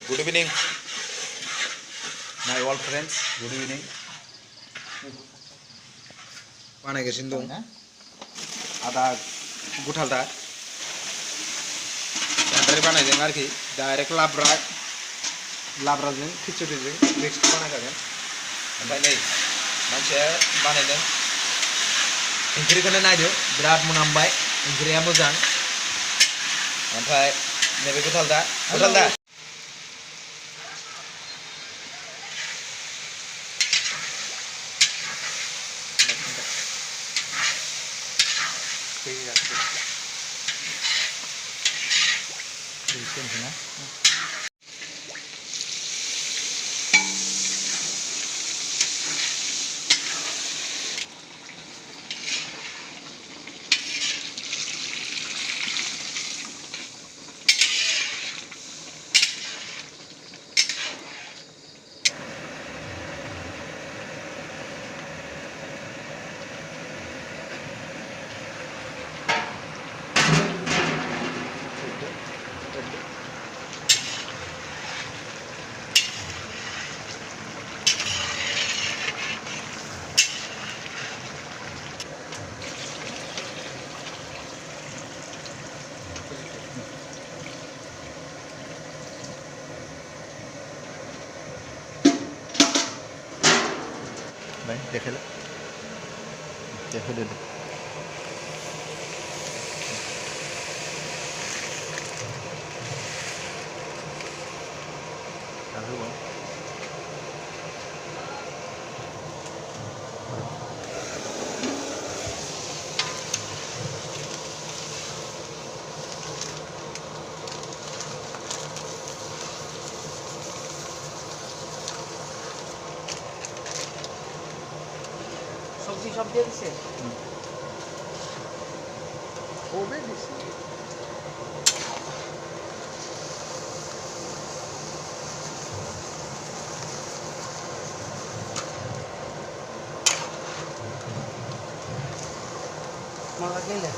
Good evening, my old friends. Good evening. बानायगासिनो दं आदा गुथालदा बांद्राय बानायदों आरोखि डाइरेक्ट लाब्राजों खिचुरिजों मिक्स बानायजागोन ओमफ्राय नै मानसिया बानायदों ओंख्रिखौनो नायदो बिराद मोनामबाय ओंख्रिया मोजां ओमफ्राय नैबे गुथालदा Đấy, देखेला देखेदो जाहोबाव সবজি সব দিয়ে দিছে হবে দিছে মারা গেলে